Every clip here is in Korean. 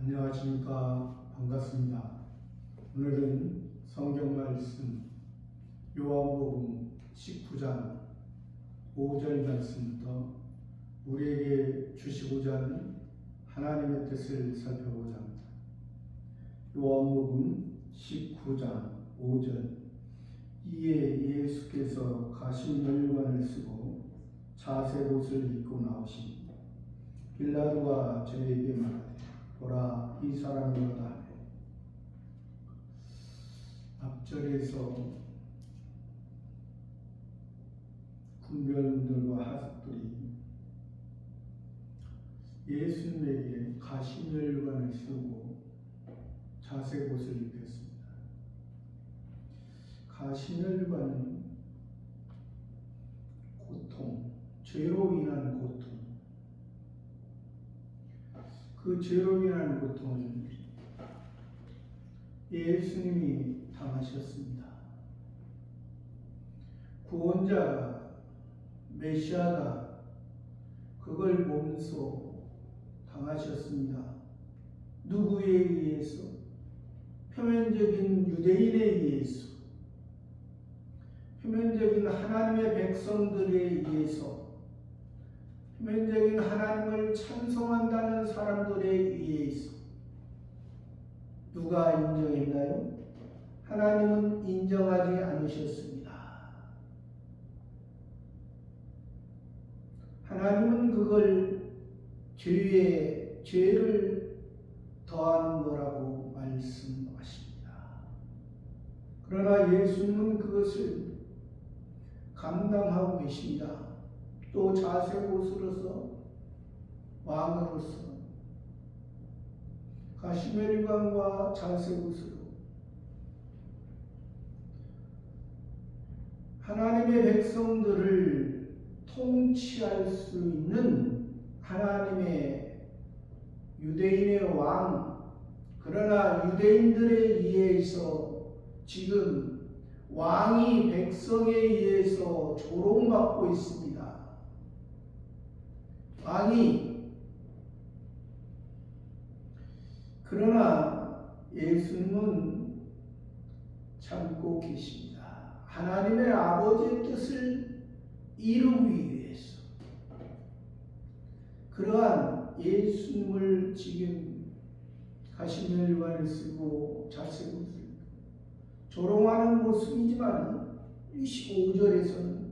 안녕하십니까. 반갑습니다. 오늘은 성경 말씀 요한복음 19장 5절 말씀부터 우리에게 주시고자 하는 하나님의 뜻을 살펴보고자 합니다. 요한복음 19장 5절. 이에 예수께서 가신 멸관을 쓰고 자색 옷을 입고 나오시니 빌라도가 저에게 말하되 보라, 이 사람이로다 하매, 앞절에서 군병들과 하석들이 예수님에게 가시멸관을 쓰고 자색 옷을 입혔습니다. 가시멸관은 고통, 죄로 인한 고통, 그 죄로 인한 고통을 예수님이 당하셨습니다. 구원자가, 메시아가 그걸 몸소 당하셨습니다. 누구에 의해서? 표면적인 유대인에 의해서, 표면적인 하나님의 백성들에 의해서, 표면적인 하나님을 찬송한다는 사람들에 의해서. 누가 인정했나요? 하나님은 인정하지 않으셨습니다. 하나님은 그걸 죄를 더한 거라고 말씀하십니다. 그러나 예수님은 그것을 감당하고 계십니다. 또 자색 옷으로서, 왕으로서 가시멜관과 자색 옷으로 하나님의 백성들을 통치할 수 있는 하나님의 유대인의 왕, 그러나 유대인들에 의해서 지금 왕이 백성에 의해서 조롱받고 있습니다. 왕이. 그러나 예수님은 참고 계십니다. 하나님의 아버지의 뜻을 이루기 위해서. 그러한 예수님을 지금 가시멜관을 쓰고 자색 옷을 조롱하는 모습이지만 25절에서는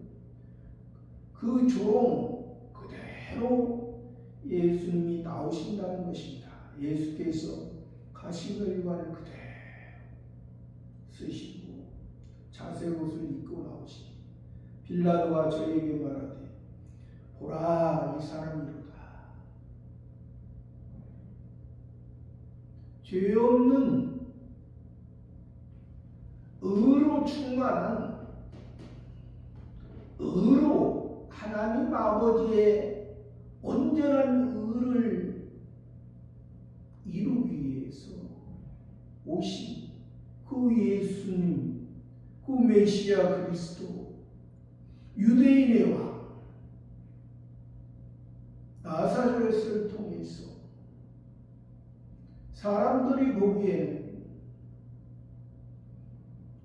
그 조롱 그대로 예수님이 나오신다는 것입니다. 예수께서 가시멜관을 그대로 쓰시고 자색 옷을 입고 나오시니 빌라도가 저에게 말하되 보라, 이 사람이로다. 죄 없는 의로 충만한, 의로 하나님 아버지의 온전한 의를 이루기 위해서 오신 그 예수님, 그 메시아 그리스도, 유대인의 왕, 나사렛을 통해서 사람들이 보기에는,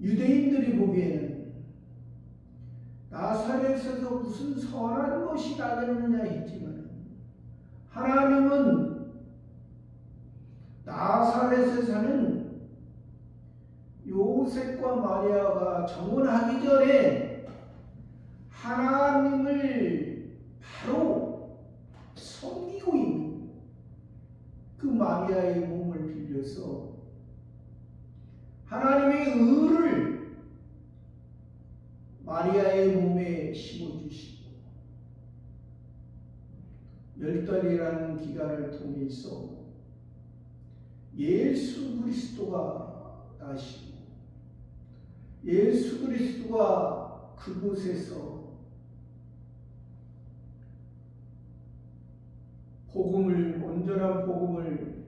유대인들이 보기에는 나사렛에서 무슨 선한 것이 나겠느냐 했지만 하나님은 나사렛에 사는 요셉과 마리아가 정혼하기 전에 하나님을 바로 섬기고 있는 그 마리아의 몸을 빌려서 하나님의 의를 마리아의 몸에 심어주시고 10달이라는 기간을 통해서 예수 그리스도가 나시고 예수 그리스도가 그곳에서 복음을, 온전한 복음을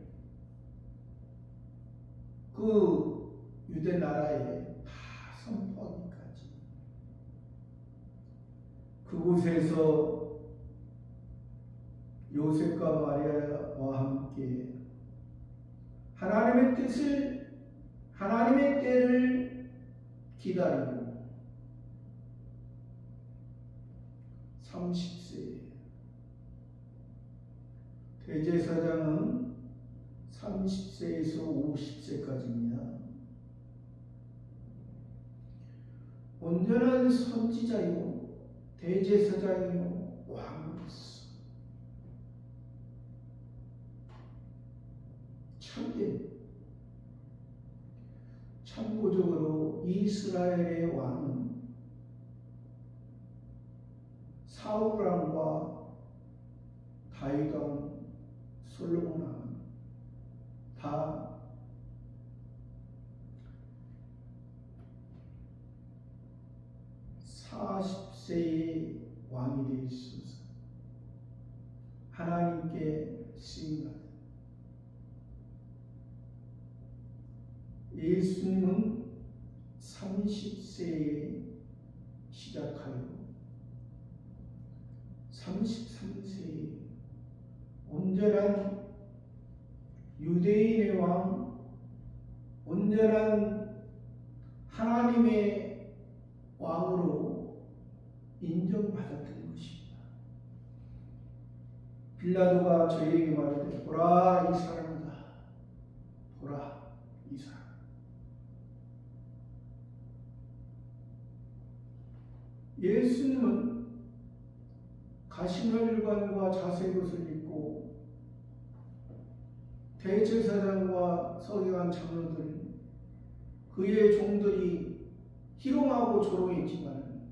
그 유대 나라에 다 선포하기까지 그곳에서 요셉과 마리아와 함께 기다리고 30세. 대제사장은 30세에서 50세까지입니다. 온전한 선지자요 대제사장이요 왕으로서 참된, 참고적으로 이스라엘의 왕은 사울 왕과 다윗 왕, 솔로몬 왕은 다 (40세의) 왕이 되어 있어서 하나님께 쓰임받은, 예수님은 30세에 시작하여 33세에 온전한 유대인의 왕, 온전한 하나님의 왕으로 인정받았던 것입니다. 빌라도가 저에게 말하되 보라 이 사람이다. 보라 이 사람. 예수님은 가시면일관과 자색옷을 입고 대제사장과 서기관 장로들, 그의 종들이 희롱하고 조롱했지만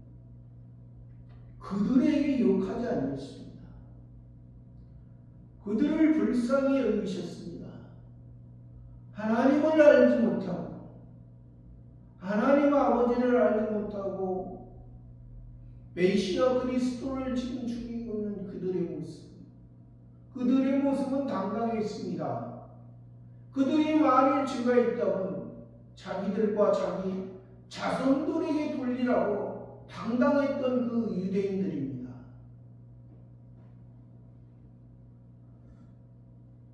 그들에게 욕하지 않으셨습니다. 그들을 불쌍히 여기셨습니다. 하나님을 알지 못하고 하나님 아버지를 알지 못하고 메시아 그리스도를 지금 죽이고 있는 그들의 모습, 그들의 모습은 당당했습니다. 그들이 만일 죄가 있다면 자기들과 자기 자손들에게 돌리라고 당당했던 그 유대인들입니다.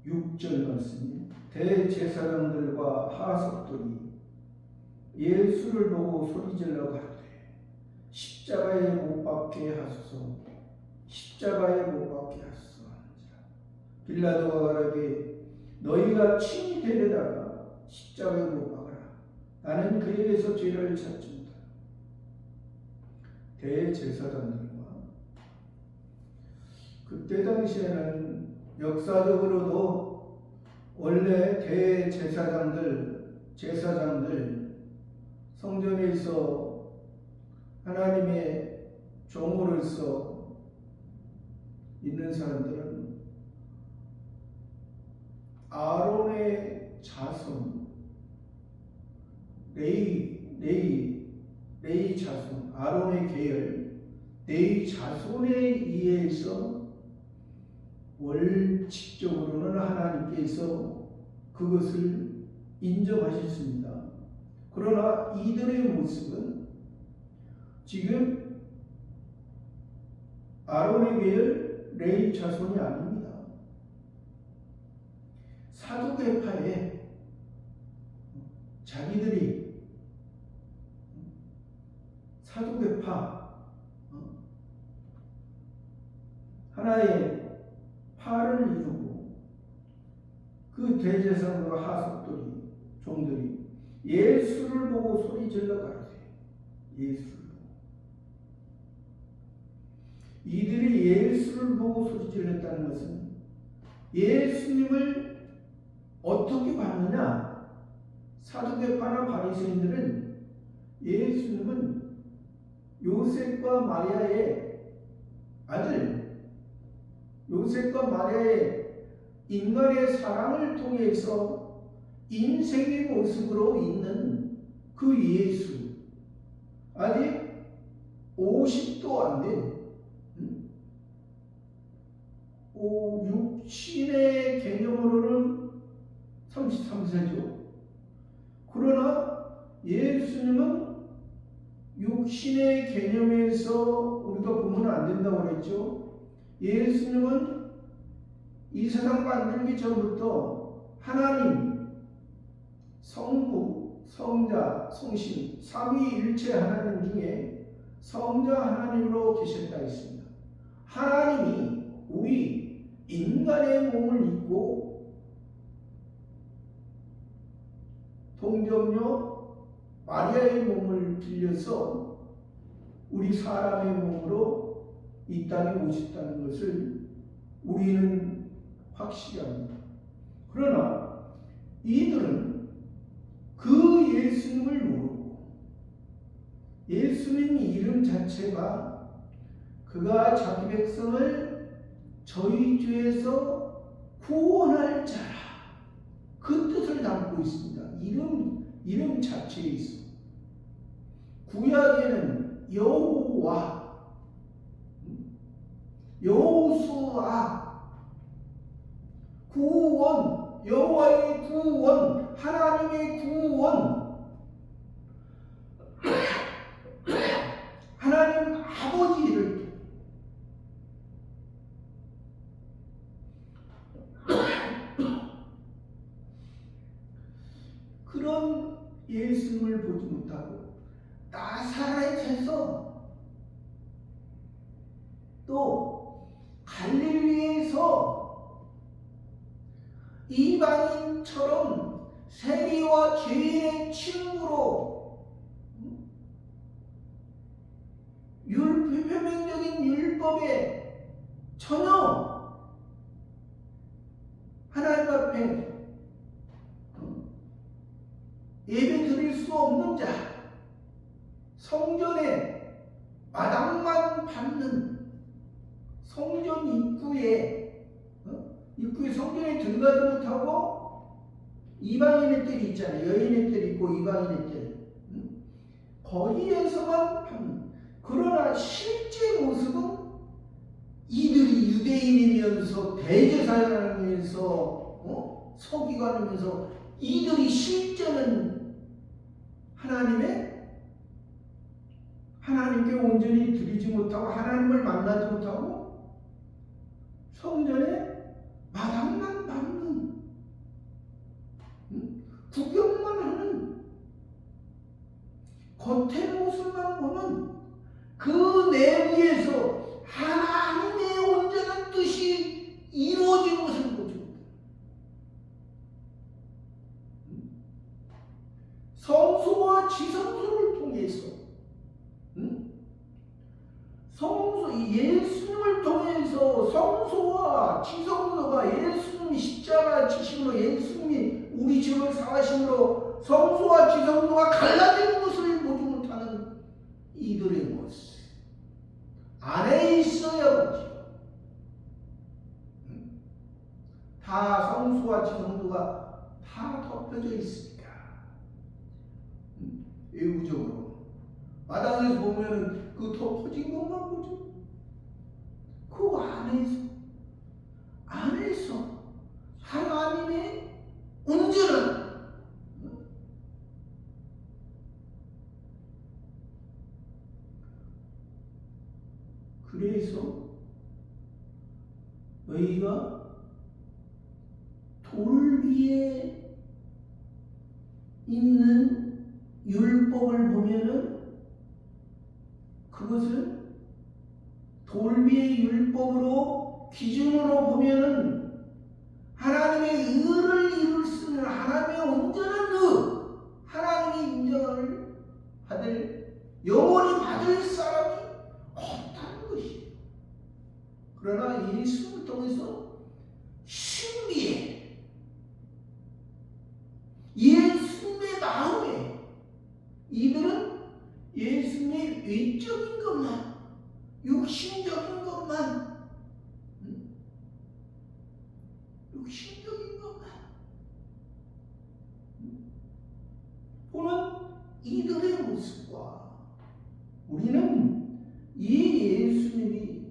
6절 말씀입니다. 대제사장들과 하석들이 예수를 보고 소리질러 가로되 십자가에 못 박게 하소서, 십자가에 못 박게 하소서 하는지라. 빌라도가 가로되 너희가 친히 데려다가 십자가에 못 박아라. 나는 그에게서 죄를 찾지 못하라. 대제사장들과 그때 당시에는 역사적으로도 원래 제사장들 성전에서 하나님의 종으로서 있는 사람들은 아론의 자손, 레위 자손, 아론의 계열, 레위 자손에 의해서 원칙적으로는 하나님께서 그것을 인정하셨습니다. 그러나 이들의 모습은 지금 아론의 계열, 레위 자손이 아닙니다. 사두개파에 자기들이 사두개파 하나의 파를 이루고 그 대제사장과 하석들이 종들이 예수를 보고 소리질러 가로되 예수를 보고, 이들이 예수를 보고 소리질렀다는 것은 예수님을 어떻게 봤느냐? 사두개파나 바리새인들은 예수님은 요셉과 마리아의 아들, 요셉과 마리아의 인간의 사랑을 통해서 인생의 모습으로 있는 그 예수, 아직 50도 안 된 육신의 개념으로는 33세죠. 그러나 예수님은 육신의 개념에서 우리가 보면 안 된다고 그랬죠. 예수님은 이 세상 만들기 전부터 하나님, 성부, 성자, 성신, 삼위일체 하나님 중에 성자 하나님으로 계셨다 했습니다. 하나님이 우리 인간의 몸을 입고 동정녀 마리아의 몸을 빌려서 우리 사람의 몸으로 이 땅에 오셨다는 것을 우리는 확실히 합니다. 그러나 이들은 그 예수님을 모르고 예수님 이름 자체가 그가 자기 백성을 저희 죄에서 구원할 자라 그 뜻을 담고 있습니다. 이름 자체에 있습니다. 구약에는 여호와, 여호수아, 구원, 여호와의 구원, 하나님의 구원, 하나님 아버지를 그런 예수님을 보지 못하고 나사렛에서 또 갈릴리에서 이방인처럼 세리와 죄인의 친구로 표면적인 율법에 전혀 하나님 앞에 예배 드릴 수 없는 자, 성전에 마당만 밟는 성전 입구에 성전에 들어가지 못하고 이방인의 뜰이 있잖아요. 여인의 뜰이 있고 이방인의 뜰. 거기에서만 밟는. 그러나 실제 모습은 이들이 유대인이면서 대제사장을 하면서 서기관이면서 이들이 실제는 하나님께 온전히 드리지 못하고 하나님을 만나지 못하고 성전에 마당만 밟는 구경만 하는 겉의 모습만 보는 그 내부에서 하나님의 온전한 뜻이 이루어진 것을 보죠. 성소와 지성소를 통해서 예수님을 통해서 성소와 지성소가 예수님이 십자가 지심으로 예수님이 우리 죄를 사하심으로 성소와 지성소가 갈라지는 것을 보지 못하는 이들의 모습 안에 있어야 보죠. 다 성소와 지성소가 다 덮여져 있으니까 외부적으로 마당에서 보면 그 덮어진 것만 보죠. 그 안에서 하나님의 온전한 그래서 너희가 돌 위에 있는 율법을 보면은 그것은 돌 위의 율법으로 기준으로 보면은 하나님의 의를 이룰 수 있는 하나님의 온전한 의, 하나님의 인정을 받을 영원히 받을 사람이 없다는 것이에요. 그러나 예수를 통해서 신비에 예수님의 마음에 이들은 예수님의 외적인 것만 육신적인 것만 보는 이들의 모습과 우리는 이 예수님이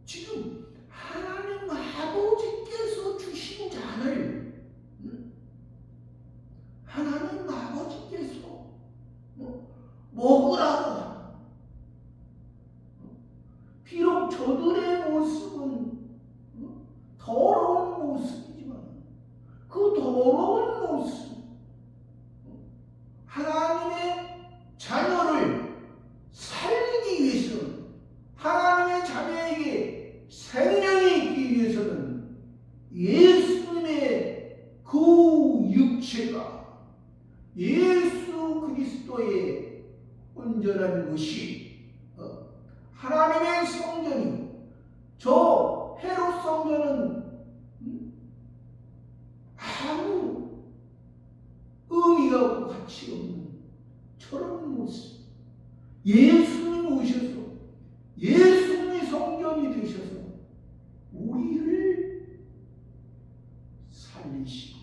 지금 하나님 아버지께서 주신 자를 하나님 아버지께서 먹으라고 비록 저들의 모습은 더러운 모습이지만 그 더러운 모습 육체가 예수 그리스도의 온전한 것이 하나님의 성전이 저 헤롯 성전은 아무 의미가 없고 가치 없는 저런 모습, 예수님 오셔서 예수님이 성전이 되셔서 우리를 살리시고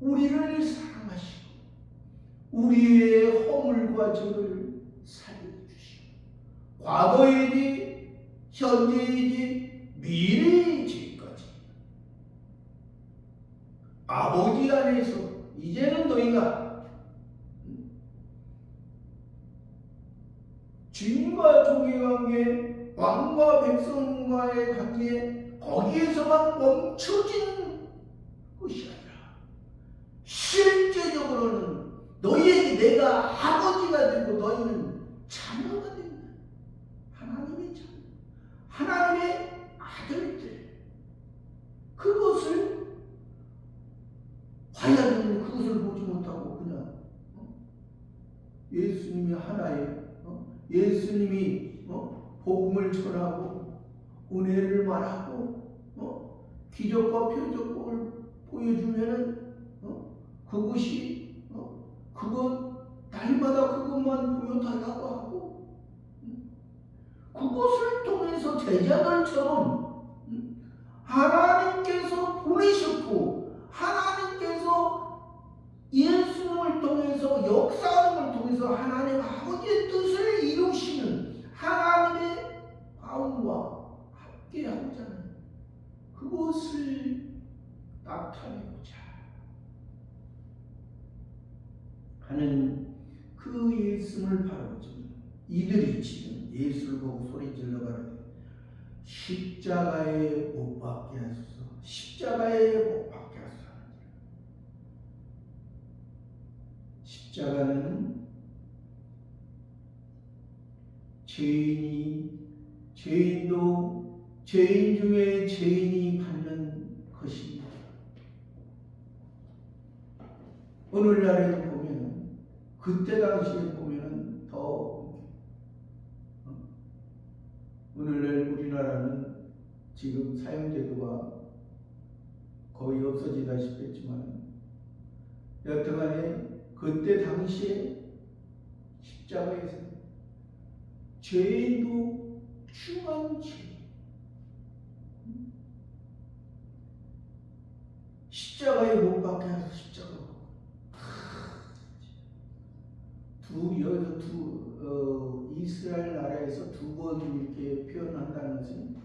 우리를 사랑하시고 우리의 허물과 죄를 살려주시고 과거의 죄, 현재의 죄, 미래의 죄까지 아버지 안에서 이제는 너희가 주인과 종의 관계, 왕과 백성과의 관계, 거기에서만 멈춰진 것이 아니라 실제적으로는 너희에게 내가 아버지가 되고 너희는 자녀가 된다. 하나님의 자녀, 하나님의 아들들. 그것을 과연 그것을 보지 못하고 그냥 예수님이 하나예요. 예수님이 복음을 전하고 은혜를 말하고 기적과 표적을 보여주면은 그것이 그것 날마다 그것만 보여달라고 하고 그것을 통해서 제자들처럼 하나님께서 보내셨고 하나님께서 예수님을 통해서 역사하는 걸 통해서 하나님 아버지의 뜻을 이루시는 하나님의 마음과 함께하고자 하는 그것을 나타내고자 하는 그 예수님을 바라보자. 이들이 지금 예수를 보고 소리질러 가라되 십자가에 못 박게 하소서, 십자가에 못 박게 하소서. 십자가는 죄인도 죄인 중에 죄인이 받는 것입니다. 오늘날에 보면 그때 당시에 보면 더 오늘날 우리나라는 지금 사형제도가 거의 없어지다시피 했지만 여튼간에 그때 당시에 십자가에서 죄인도 중한 죄 십자가에 못 박게 하셔서 십자가 이스라엘 나라에서 두 번 이렇게 표현한다는 것은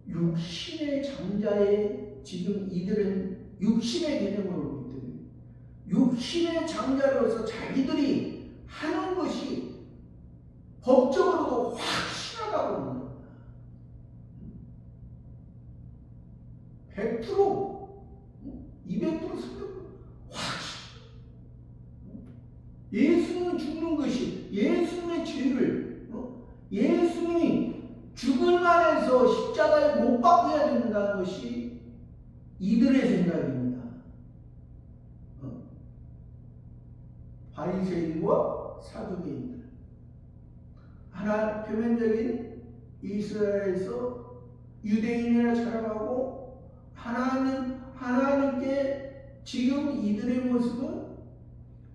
육신의 장자의 지금 이들은 육신의 개념으로 보기 때문에 육신의 장자로서 자기들이 하는 것이 법적으로도 확실하다고 보는 겁니다. 100%, 200%, 300% 확실. 예수님은 죽는 것이 예수님의 죄를 예수님이 죽을 만해서 십자가에 못 박혀야 된다는 것이 이들의 생각입니다. 바리새인과 사두개인들. 하나 표면적인 이스라엘에서 유대인이라 자랑하고 하나님께 지금 이들의 모습은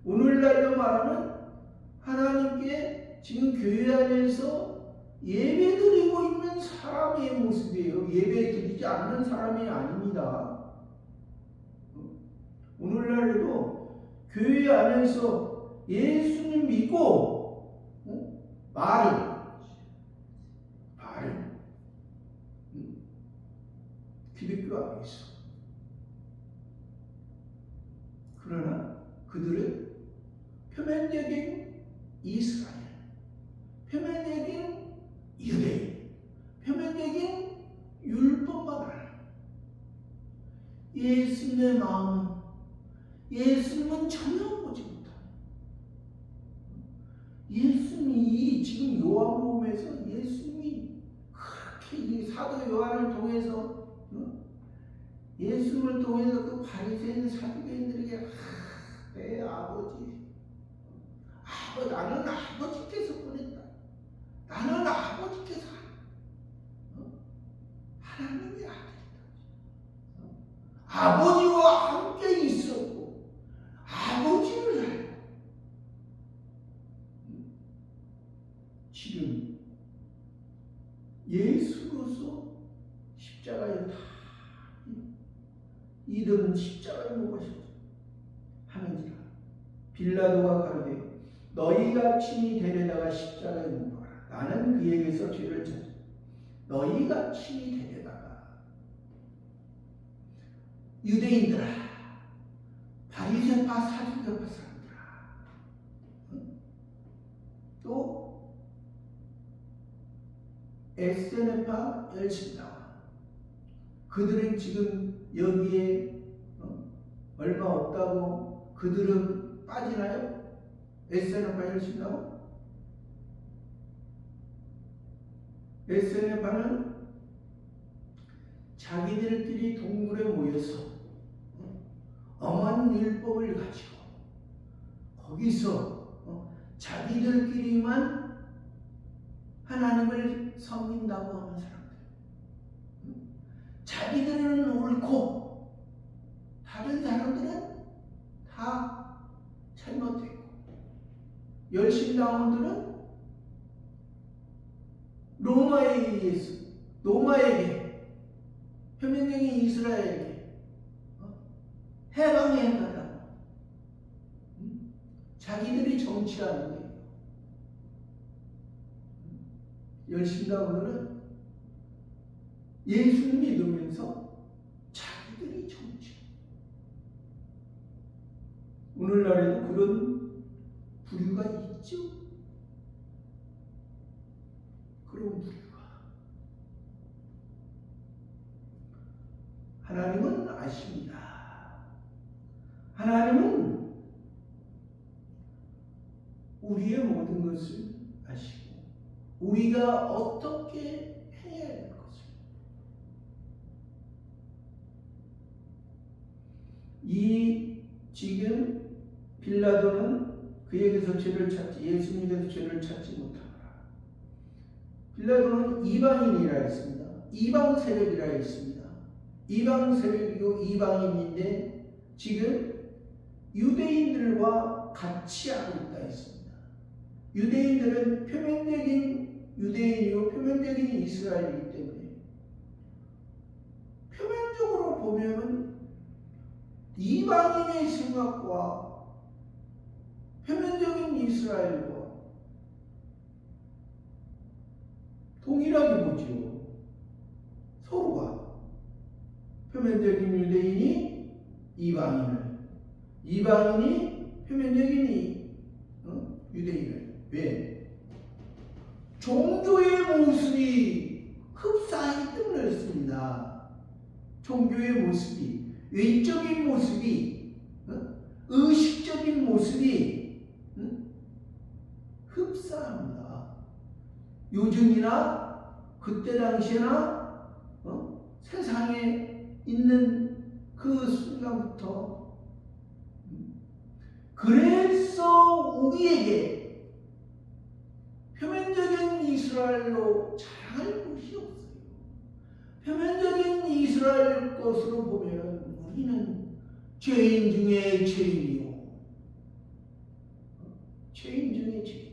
오늘날로 말하면 하나님께 지금 교회 안에서 예배드리고 있는 사람의 모습이에요. 예배드리지 않는 사람이 아닙니다. 오늘날에도 교회 안에서 예수님 믿고 말은 기독교 안에 있어. 그러나 그들은 표면적인 이스라엘, 표면적인 유대인, 표면적인 율법만 알아. 예수님의 마음은 예수님은 전혀 보지 못하는. 예수님이 지금 요한복음에서 예수님이 그렇게 이 사도 요한을 통해서 예수를 통해서 그 바리새인 사두개인들에게 내 아버지, 나는 아버지께서 보냈다. 나는 아버지께서 하나님의 아들이다. 아버지와 함께 있었고 아버지를 알고 지금 예수로서 십자가에 다 이들은 십자가에 못 가셨죠. 하는지라 빌라도가 가로되 너희가 친히 데려다가 십자가에 못 박아라. 나는 그에게서 죄를 찾아. 너희가 친히 데려다가 유대인들아, 바리새파 사두개파 사람들아, 또 에세네파 열심당아, 그들은 지금 여기에 얼마 없다고 그들은 빠지나요? 에세네파 열심당아? 에세네파는 자기들끼리 동굴에 모여서 엄한 율법을 가지고 거기서 자기들끼리만 하나님을 섬긴다고 하는 사람들, 자기들은 옳고 다른 사람들은 다 잘못되고, 열심당원들은 로마에게 표면적인 이스라엘에게 해방해 가라. 자기들이 정치하는 거예요. 열심당원들은 예수 믿으면서 자기들이 정치. 오늘날에도 그런 부류가 있죠. 그런 부류가. 하나님은 아십니다. 하나님은 우리의 모든 것을 아시고 우리가 어떻게 해야 할 것을, 이 지금 빌라도는 그에게서 죄를 찾지, 예수님께서 죄를 찾지 못하더라. 빌라도는 이방인이라 했습니다. 이방 세력이라 했습니다. 이방 세력이고 이방인인데 지금 유대인들과 같이 하고 있다 했습니다. 유대인들은 표면적인 유대인이고 표면적인 이스라엘이기 때문에 표면적으로 보면은 이방인의 생각과 표면적인 이스라엘과 동일하게 보지요. 서로가 표면적인 유대인이 이방인을, 이방인이 표면적인 유대인을. 왜? 종교의 모습이 흡사하기 때문에 그렇습니다. 종교의 모습이, 외적인 모습이, 의식적인 모습이 흡사합니다. 요즘이나 그때 당시나 세상에 있는 그 순간부터, 그래서 우리에게 표면적인 이스라엘로 자랑할 곳이 없어요. 표면적인 이스라엘 것으로 보면 우리는 죄인 중에 죄인이요, 죄인 중에 죄인이요.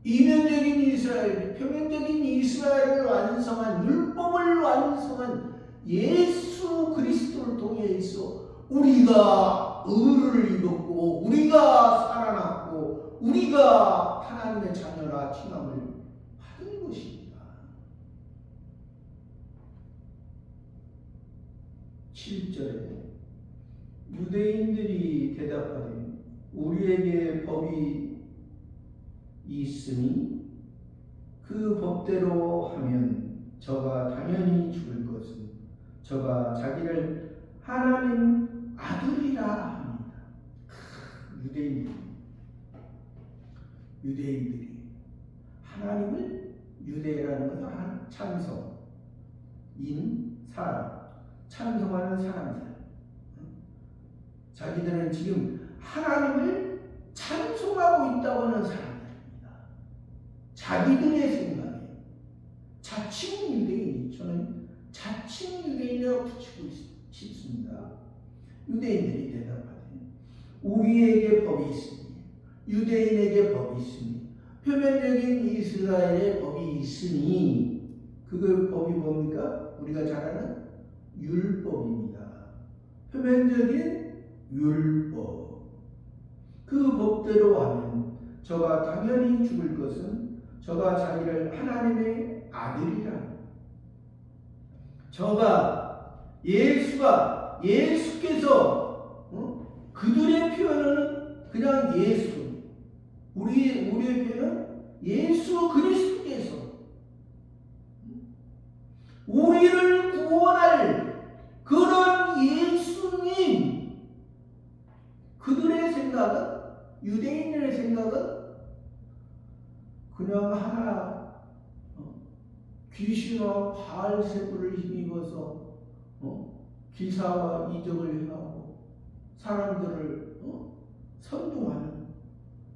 이면적인 이스라엘, 표면적인 이스라엘을 완성한, 율법을 완성한 예수 그리스도를 통해서 우리가 의를 입었고 우리가 살아났고 우리가 하나님의 자녀라 칭함을 받은 것입니다. 7절에 유대인들이 대답하되 우리에게 법이 있으니 그 법대로 하면 저가 당연히 죽을 것은 저가 자기를 하나님 아들이라 합니다. 유대인들이 하나님을, 유대라는 것은 찬성, 인, 사람, 찬송하는 사람들, 자기들은 지금 하나님을 찬송하고 있다고 하는 사람들입니다. 자기들의 생각에 자칭 유대인이, 저는 자칭 유대인이라고 붙이고 싶습니다. 유대인들이 대답하되 우리에게 법이 있으니 유대인에게 법이 있으니 표면적인 이스라엘의 법이 있으니, 그 법이 뭡니까? 우리가 잘 아는 율법입니다. 표면적인 율법. 그 법대로 하면 저가 당연히 죽을 것은 저가 자기를 하나님의 아들이라. 저가 예수께서 그들의 표현은 그냥 예수, 우리의 표현은 예수 그리스도께서 우리를 구원할 그런 예수님. 그들의 생각은, 유대인들의 생각은 그냥 하나 귀신과 바알세부를 힘입어서 기사와 이적을 행하고 사람들을 선동하는,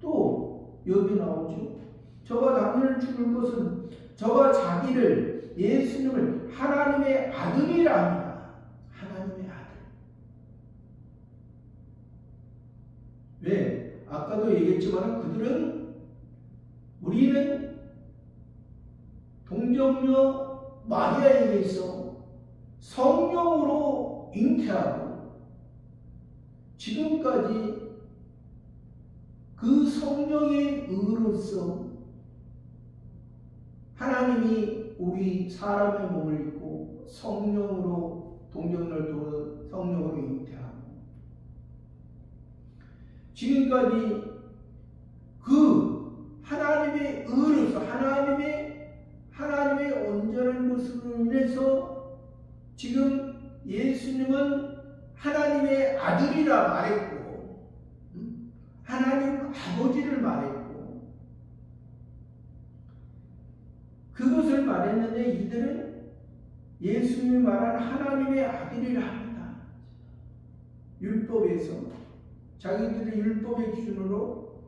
또 여기 나오죠. 저가 당연히 죽을 것은 저가 자기를, 예수님을 하나님의 아들이라 합니다. 하나님의 아들. 왜? 아까도 얘기했지만 우리는 동정녀 마리아에게서 성령으로 잉태하고 지금까지 그 성령의 의로서 하나님이 우리 사람의 몸을 입고 성령으로, 동정녀를 성령으로 잉태하고 지금까지 그 하나님의 의로서 하나님의 온전한 모습으로 인해서 지금 예수님은 하나님의 아들이라 말했고, 하나님 아버지를 말했고, 그것을 말했는데 이들은 예수님이 말한 하나님의 아들이라 합니다. 율법에서, 자기들의 율법의 기준으로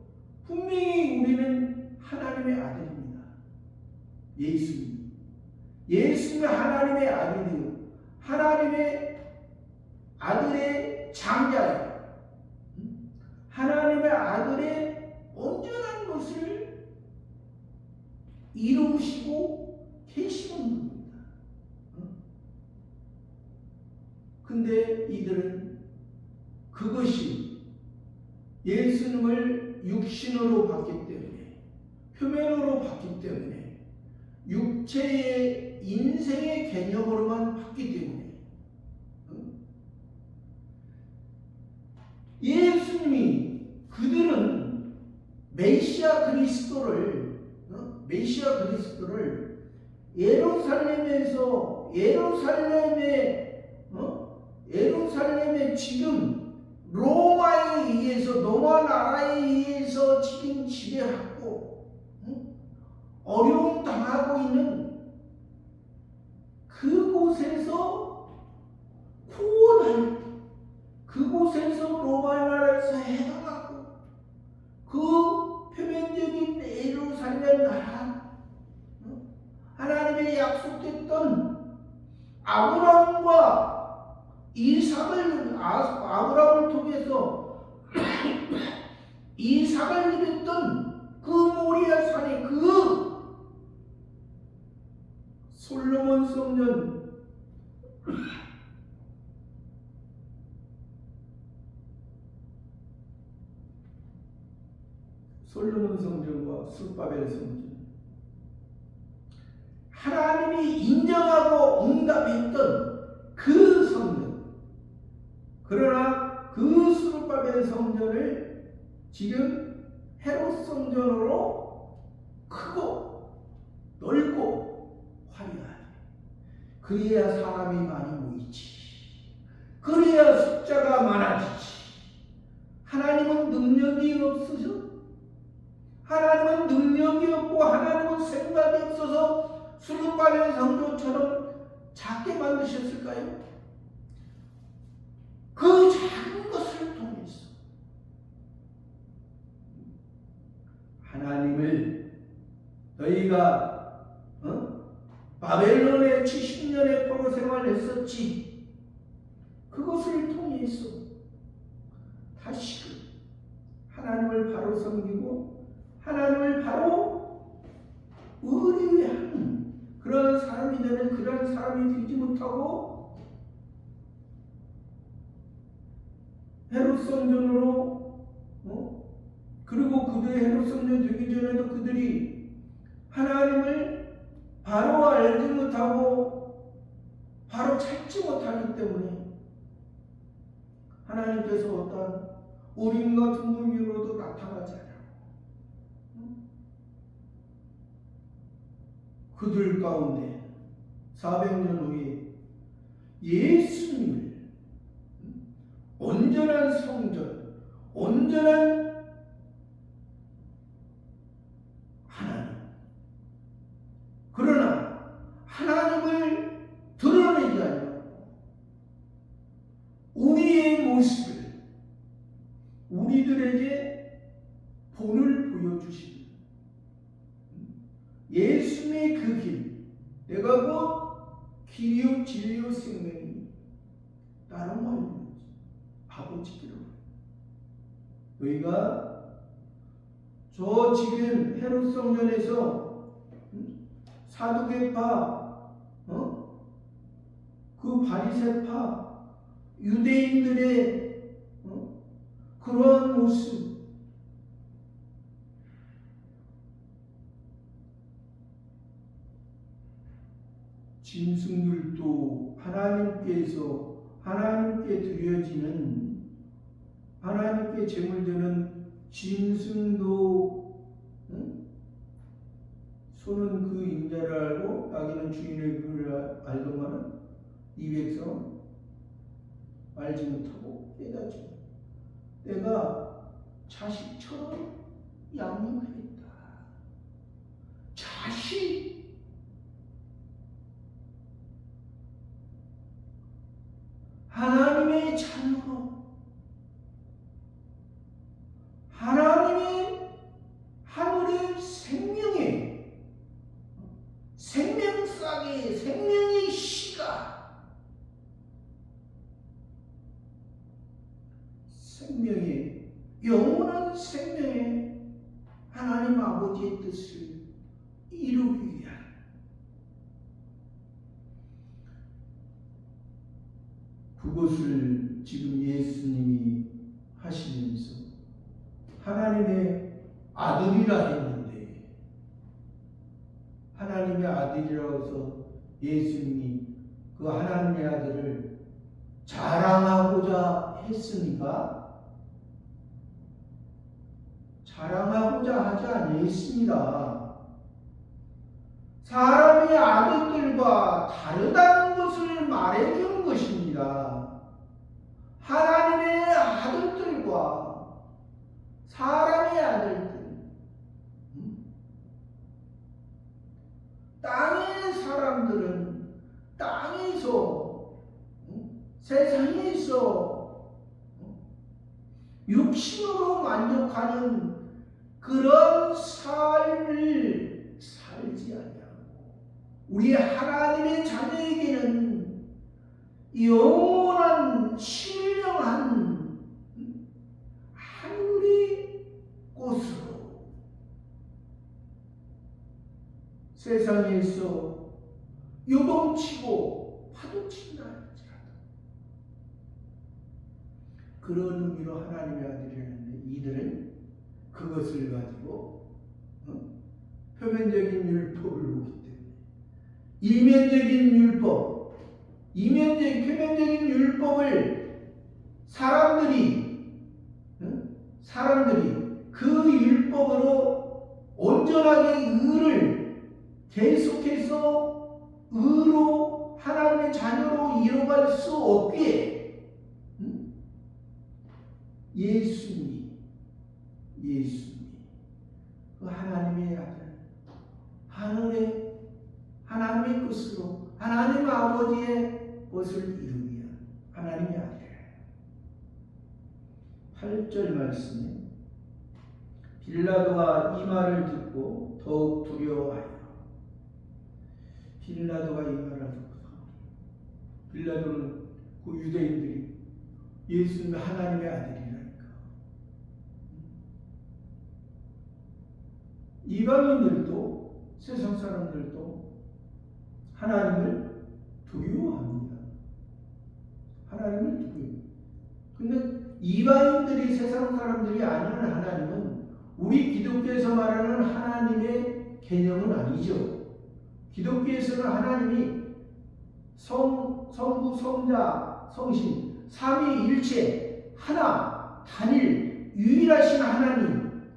분명히 우리는 하나님의 아들입니다. 예수님은 하나님의 아들이요, 하나님의 아들의 장자예요. 하나님의 아들의 온전한 것을 이루시고 계시는 분입니다. 근데 이들은 그것이 예수님을 육신으로 봤기 때문에, 표면으로 봤기 때문에, 육체의 인생의 개념으로만 봤기 때문에 예수님이, 그들은 메시아 그리스도를 예루살렘에 지금 로마 나라에 의해서 지금 지배하고 어려움 당하고 있는 그곳에서 구원할, 그곳에서 로마 나라에서 해방하고 그 표면적인 예루살렘 나라, 하나님의 약속했던 아브라함과 아브라함을 통해서 이삭을 누렸던 그 모리아 산의 그 솔로몬 성전과 숫바벨 성전, 하나님이 인정하고 응답했던 그 성전, 그러나 그 스룹바벨 성전을 지금 헤롯 성전으로 크고 넓고 화려하게, 그래야 사람이 많이 모이지, 그래야 숫자가 많아지지. 하나님은 능력이 없으셔? 하나님은 능력이 없고 하나님은 생각이 없어서 스룹바벨 성전처럼 작게 만드셨을까요? 하나님을 너희가 바벨론에 70년의 포로 생활했었지. 그것을 통해서 다시금 하나님을 바로 섬기고 하나님을 바로 의뢰하는 그런 사람이 되는 그런 사람이 되지 못하고 헤롯 성전으로 그리고 그들의 헤롯 성전 되기 전에도 그들이 하나님을 바로 알지 못하고 바로 찾지 못하기 때문에 하나님께서 어떠한 우림과 둥둥이로도 나타나지 않아요. 그들 가운데 400년 후에 예수님을 온전한 성전, 온전한 하나님, 그러나 하나님을 드러내지 않고 우리의 모습을 우리들에게 본을 보여주시는 예수님의 그 길, 내가 곧 길이요 진리요 생명이 다른 말입니다. 아버지께로 너희가 저 지금 헤롯 성전에서 사두개파, 그 바리새파 유대인들의 그러한 모습, 짐승들도 하나님께 드려지는 하나님께 제물되는 짐승도 소는 그 임자를 알고 나귀는 주인의 그를 알더만은 이 백성은 알지 못하고 깨닫지 못하고 내가 자식처럼 양육하겠다. 자식, 하나님의 자녀로 하나님의 하늘의 생명싸게 생명의 씨가 생명의 영원한 생명의 하나님 아버지의 뜻을 이루기 위한 그것을 지금 예수님이 하시면서 하나님의 아들이라 했는데 하나님의 아들이라고 해서 예수님이 그 하나님의 아들을 자랑하고자 했습니까? 자랑하고자 하지 아니했습니다. 사람의 아들들과 다르다는 것을 말해주는 것입니다. 하나님의 아들들과 사람의 아들들, 땅의 사람들은 땅에서 세상에서 육신으로 만족하는 그런 삶을 살지 아니하고 우리 하나님의 자녀에게는 영원한 신령한 하늘의 곳으로 세상에서 요동치고 파도친다 할지라도 그런 의미로 하나님의 아들이라는데 이들은 그것을 가지고 표면적인 율법을 보기 때문에 이면적인 율법, 표면적인 율법을 사람들이 그 율법으로 온전하게 의를 계속해서 의로 하나님의 자녀로 이뤄갈 수 없기에 예수님이 그 하나님의 아들 하나님의 뜻으로 하나님 아버지의 것을 이루기 위한 하나님의 아들. 8절 말씀에 빌라도가 이 말을 듣고 더욱 두려워하여. 빌라도가 이 말을 듣고 빌라도는 그 유대인들이 예수님이 하나님의 아들이라니까. 이방인들도 세상 사람들도 하나님을 두려워합니다. 하나님을 두려워합니다. 근데 이방인들이 세상 사람들이 아는 하나님은 우리 기독교에서 말하는 하나님의 개념은 아니죠. 기독교에서는 하나님이 성부, 성자, 성신, 삼위일체, 하나, 단일, 유일하신 하나님,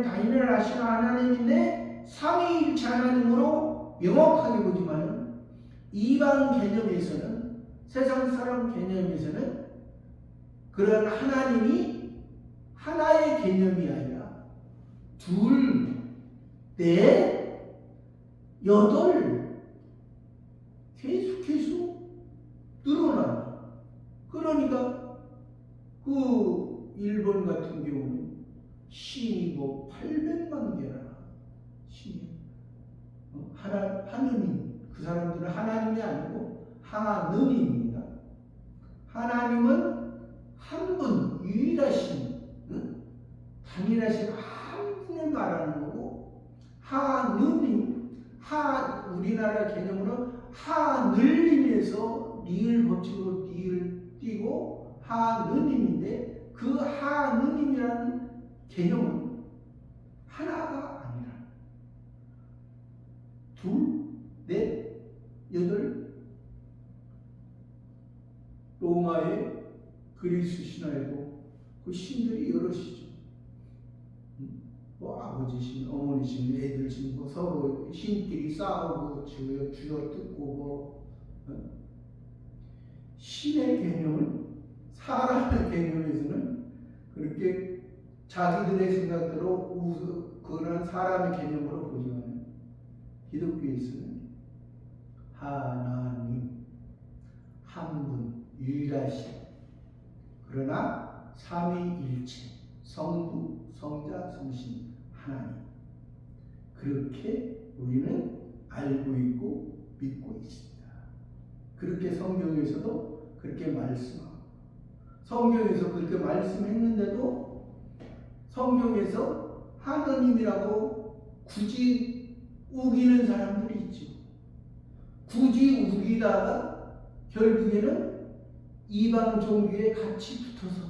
단일하신 하나님인데 삼위일체 하나님으로 명확하게 보지만 이방 개념에서는, 세상 사람 개념에서는 그런 하나님이 하나의 개념이 아니라 둘, 넷, 여덟 계속 늘어나. 그러니까 그 일본 같은 경우는 신이 뭐 800만 개나 신이 하느님, 그 사람들은 하나님이 아니고 하느님입니다. 하나님은 한 분, 유일하신, 단일하신 한 분을 말하는 거고, 하느님, 우리나라 개념으로 하늘님에서 리을 법칙으로 리을 띄고 하느님인데, 그 하느님이라는 개념은 하나가 아니라 둘, 넷, 여덟. 로마의 그리스 신화에도 그 신들이 여럿이죠. 뭐 아버지 신, 어머니 신, 애들 신, 뭐 서로 신끼리 싸우고 쥐어 뜯고 뭐 신의 개념은 사람의 개념에서는 그렇게 자기들의 생각대로 그런 사람의 개념으로 보지만 기독교에서는 하나님 한 분 유일하신, 그러나 삼위일체, 성부, 성자, 성신, 하나님, 그렇게 우리는 알고 있고 믿고 있습니다. 그렇게 성경에서도 그렇게 말씀하고, 성경에서 그렇게 말씀했는데도 성경에서 하나님이라고 굳이 우기는 사람들이 있죠. 굳이 우기다가 결국에는 이방 종교에 같이 붙어서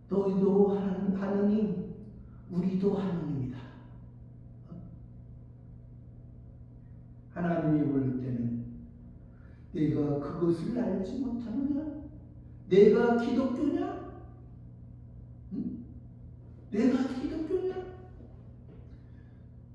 너희도 하느님, 우리도 하느님이다. 하나님이 부를 때는 내가 그것을 알지 못하느냐? 내가 기독교냐? 응? 내가 기독교냐?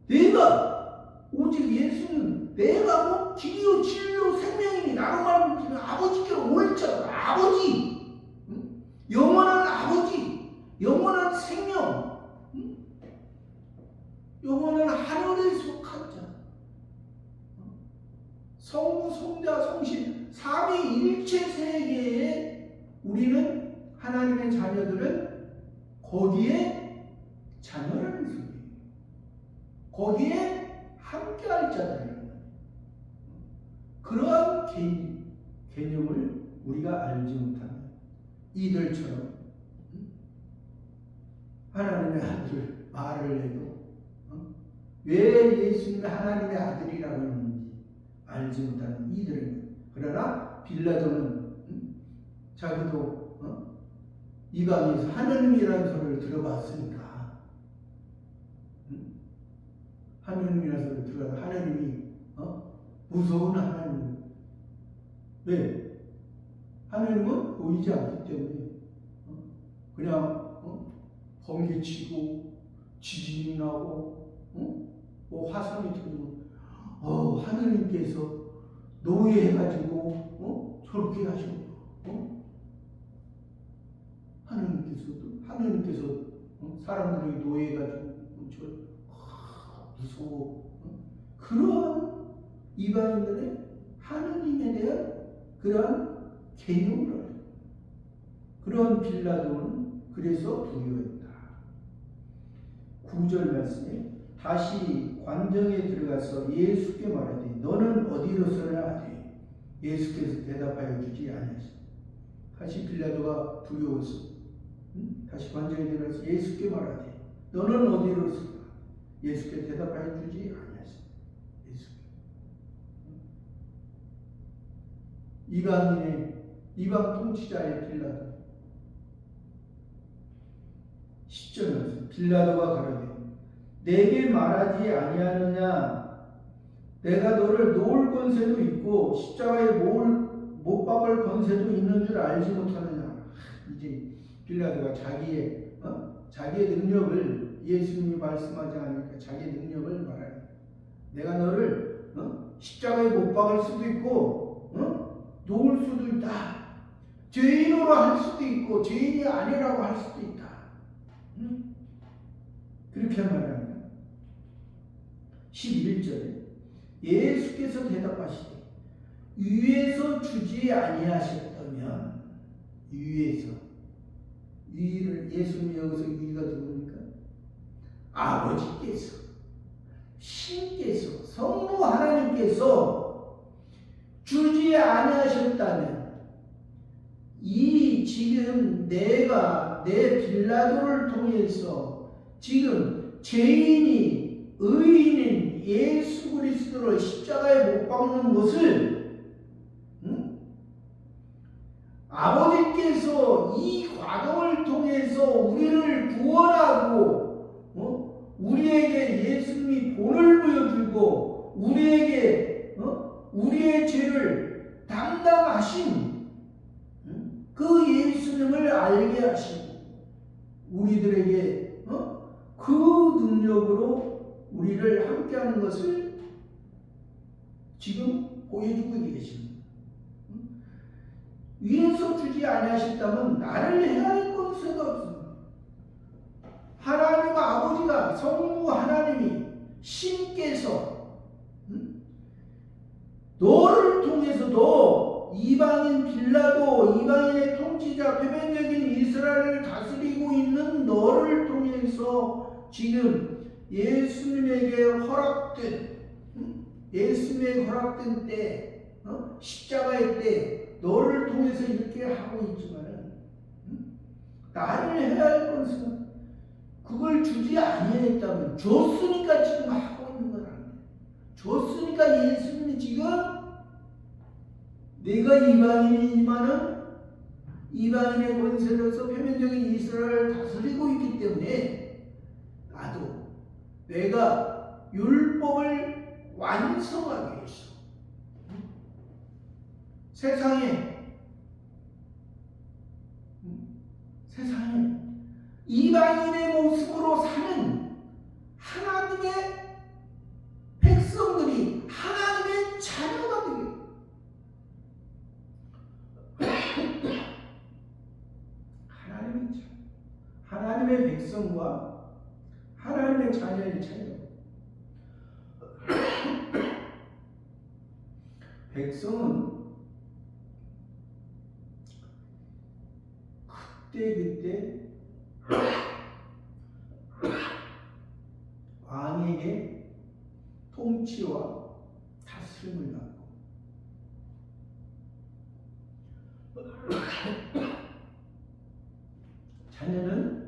내가 오직 예수는 내가 길이요 진리요 생명이니 나로 말미암아 아버지께로 올 자가 아버지, 응? 영원한 아버지, 영원한 생명, 응? 영원한 하늘에 속한 자, 성부, 성자, 성신, 삼위일체 세계에 우리는 하나님의 자녀들은 거기에 자녀라는 소리예요. 거기에 함께할 자들이에요. 그러한 개념을 우리가 알지 못하는 이들처럼 하나님의 아들 말을 해도 왜 예수님이 하나님의 아들이라고 했는지 알지 못하는 이들은, 그러나 빌라도는 자기도 이방에서 하나님이라는 소리를 들어봤으니까, 하나님이라는 소리를 들어서 하나님이 무서운 하나님, 왜? 하나님은 보이지 않기 때문에 그냥 번개치고 지진이 나고 뭐 화산이 터지고 하느님께서 노예해가지고 저렇게 하시고 하느님께서 사람들이 노예해가지고 무서워. 그러한 이방인들의 하느님에 대한 그러한 개념을, 그런 빌라도는 그래서 두려워했다. 9절 말씀에 다시 관정에 들어가서 예수께 말하되 너는 어디로서냐 하되 예수께서 대답하여 주지 아니하시니. 다시 빌라도가 두려워서 다시 관정에 들어가서 예수께 말하되 너는 어디로서냐. 예수께 대답하여 주지 아니하시니. 이방 통치자의 빌라도. 10절 말씀. 빌라도가 가로되 내게 말하지 아니하느냐. 내가 너를 놓을 권세도 있고 십자가에 못 박을 권세도 있는 줄 알지 못하느냐. 이제 빌라도가 자기의 능력을, 예수님이 말씀하지 않으니까 자기의 능력을 말하는. 내가 너를 십자가에 못 박을 수도 있고 놓을 수도 있다. 죄인으로 할 수도 있고 죄인이 아니라고 할 수도 있다. 그렇게 말합니다. 11절에 예수께서 대답하시되 위에서 주지 아니하셨다면. 위에서. 위를, 예수님이 여기서 위가 누굽니까? 아버지께서, 신께서, 성부 하나님께서 주지 아니하셨다면 이 지금 내가 내 빌라도를 통해서 지금 죄인이 의인인 예수 그리스도를 십자가에 못 박는 것을 아버지께서 이 과정을 통해서 우리를 구원하고 우리에게 예수님이 본을 보여주고 우리에게 우리의 죄를 담당하신 그 예수님을 알게 하신 우리들에게 그 능력으로 우리를 함께하는 것을 지금 보여주고 계십니다. 위에서 주지 아니하셨다면 나를 해할 권세가 없습니다. 하나님 아버지가, 성부 하나님이, 신께서 너를 통해서도 이방인 빌라도, 이방인의 통치자, 표면적인 이스라엘을 다스리고 있는 너를 통해서 지금 예수님에게 허락된 때, 십자가의 때 너를 통해서 이렇게 하고 있지만 나를 해야 할 것은 그걸 주지 아니했다면 줬으니까 지금 하고 있는 거라는 거예요. 줬으니까 예수님이 지금 내가 이방인이지만은 이방인의 권세로서 표면적인 이스라엘을 다스리고 있기 때문에 나도 내가 율법을 완성하기 위해서 세상에 이방인의 모습으로 사는 하나님의 백성들이 하나님의 자녀가 되게 하나님의 백성과 하나님의 자녀의 차이다. 백성은 그때 왕에게 통치와 다스림을 받고 자녀는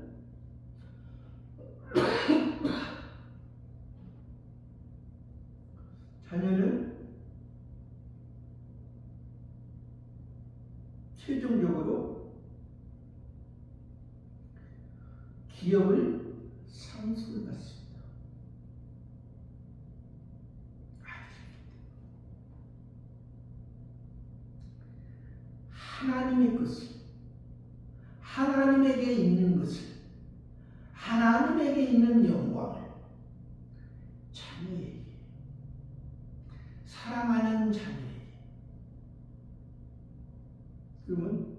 최종적으로 기업을 상속을 받습니다. 하나님의 것을, 하나님에게 있는 것을, 하나님에게 있는 영광을 자녀에게, 사랑하는 자녀에게. 그러면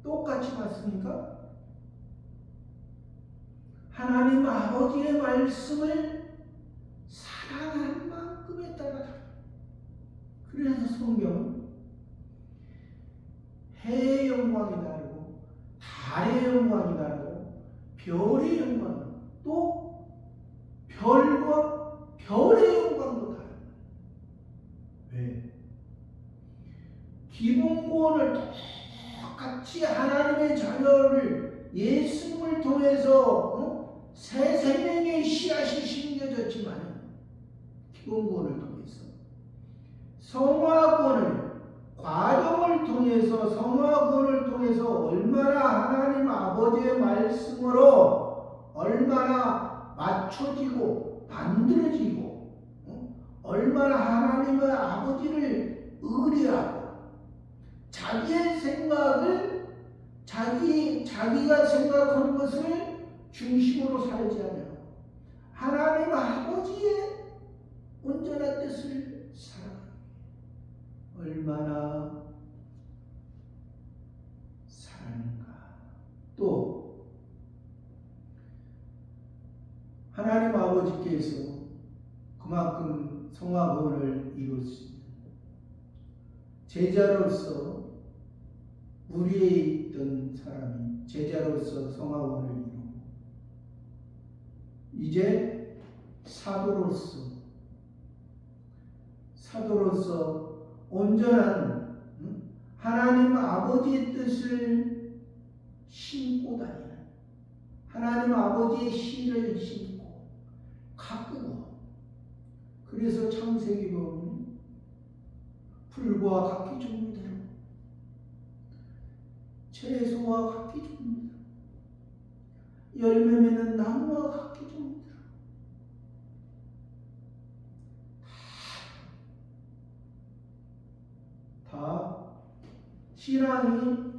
똑같이 받습니까? 하나님 아버지의 말씀을 사랑한 만큼에 따라. 그래서 성경은 해의 영광이 다르고 달의 영광이 다르고 별의 영광, 또 기본 구원을 똑같이 하나님의 자녀를 예수님을 통해서 새 생명의 씨앗이 심겨졌지만 기본 구원을 통해서 성화구원을 과정을 통해서 성화구원을 통해서 얼마나 하나님 아버지의 말씀으로 얼마나 맞춰지고 만들어지고 얼마나 하나님의 아버지를 의뢰하고 자기의 생각을 자기가 생각하는 것을 중심으로 살지 않아 하나님 아버지의 온전한 뜻을 살아가는 얼마나 사랑인가. 또 하나님 아버지께서 그만큼 성화구원을 이루었습니다. 제자로서 무리에 있던 사람이 제자로서 성화구원을 이루고 이제 사도로서 온전한 하나님 아버지의 뜻을 신고 다니는 하나님 아버지의 씨를 신고 가꾸고 그래서 창세기 보면 풀과 각기 종류대로 채소와 각기 종류대로 열매 맺는 나무와 각기 종류대로 다 신앙이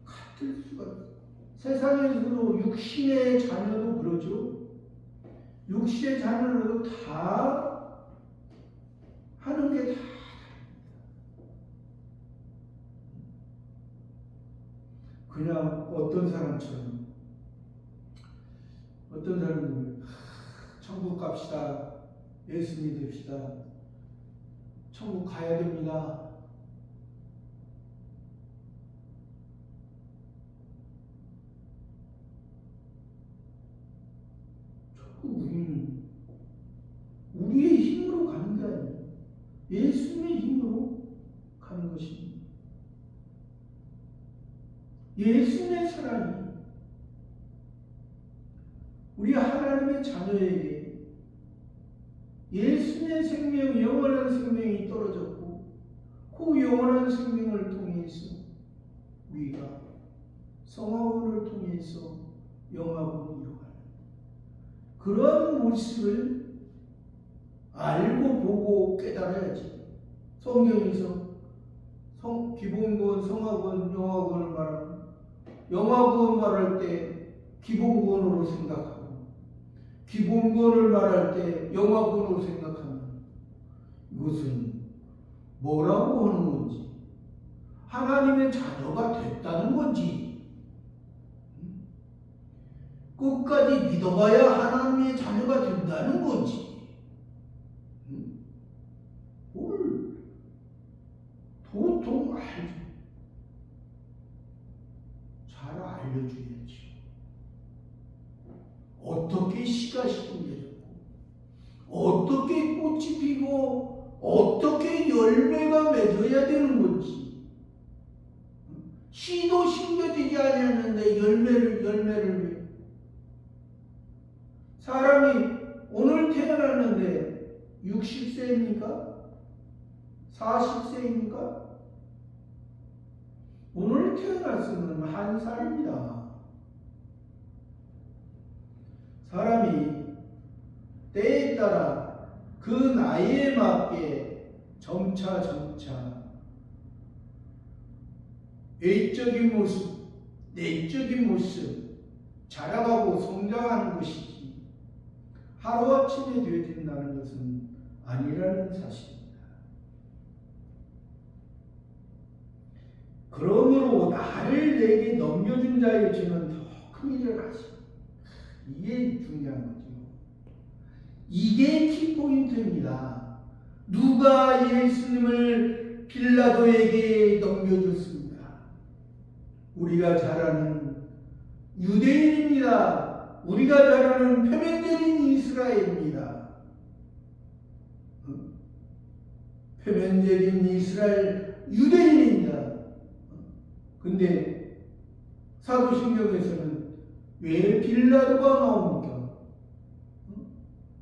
같을 수가 있어요. 세상에서도 육신의 자녀도 그러죠. 육신의 자녀도 다 하는 게 다 그냥 어떤 사람은 천국 갑시다. 예수 믿읍시다. 천국 가야 됩니다. 우리의 힘으로 가는 게 아니에요. 예수님의 힘으로 가는 것입니다. 예수님의 사랑이 우리 하나님의 자녀에게 예수님의 생명, 영원한 생명이 떨어졌고 그 영원한 생명을 통해서 우리가 성화구원을 통해서 영화구원을 이루어가는 그런 모습을 알고 보고 깨달아야지. 성경에서 기본구원, 성화구원, 영화구원을 말하면 영화구원 말할 때 기본구원으로 생각하고 기본구원을 말할 때 영화구원으로 생각하면 이것은 뭐라고 하는 건지 하나님의 자녀가 됐다는 건지 끝까지 믿어봐야 하나님의 자녀가 된다는 건지 뭘 도통 잘 알려줘야지. 어떻게 씨가 심겨졌고 어떻게 꽃이 피고 어떻게 열매가 맺어야 되는 건지 씨도 심겨지지 않았는데 열매를 왜 사람이 오늘 태어났는데 60세입니까? 40세입니까? 오늘 태어났으면 1살입니다. 사람이 때에 따라 그 나이에 맞게 점차 외적인 모습, 내적인 모습 자라가고 성장하는 것이지 하루아침에 되어진다는 것은 아니라는 사실입니다. 그러므로 나를 내게 넘겨준 자의 죄는 더 큰 일을 하시. 이게 중요한 거죠. 이게 키포인트입니다. 누가 예수님을 빌라도에게 넘겨줬습니다. 우리가 잘 아는 유대인입니다. 우리가 잘 아는 표면적인 이스라엘입니다. 표면적인 이스라엘 유대인입니다. 근데 사도신경에서는 왜 빌라도가 나옵니까?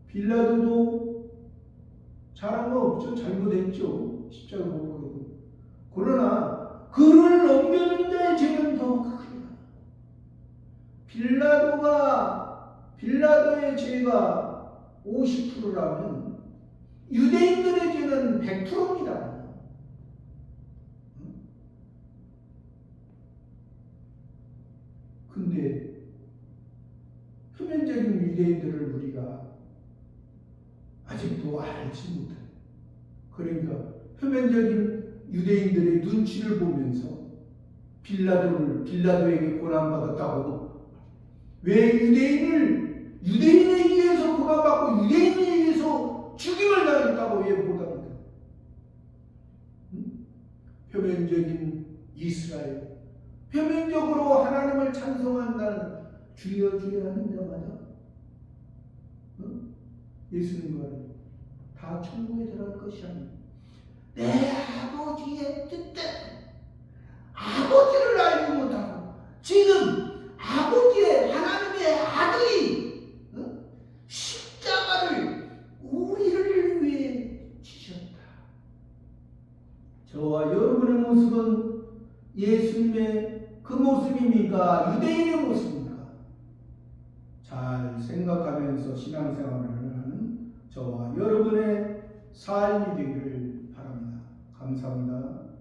빌라도도 잘한 거 없죠. 잘못했죠. 십자가 못 박고. 그러나 그를 넘겨준 자의 죄는 더 크다. 빌라도의 죄가 50%라면 유대인들의 죄는 100%입니다. 근데 표면적인 유대인들을 우리가 아직도 알지 못해. 그러니까 표면적인 유대인들의 눈치를 보면서 빌라도에게 고난받았다고, 왜 유대인에 의해서 고난받고 유대인에 의해서 죽임을 당했다고 왜 못합니까? 표면적인 이스라엘, 표면적으로 하나님을 찬송한다는 주여 주여 하는 자마다 예수님 말은 다 천국에 들어갈 것이 아니에요. 내 아버지의 뜻대로 아버지를 알지 못하고 지금 아버지의 하나님의 아들이 십자가를 우리를 위해 지셨다. 저와 여러분의 모습은 예수님의 그 모습입니까? 유대인의 모습입니까? 잘 생각하면서 신앙생활을 하는 저와 여러분의 삶이 되기를 바랍니다. 감사합니다.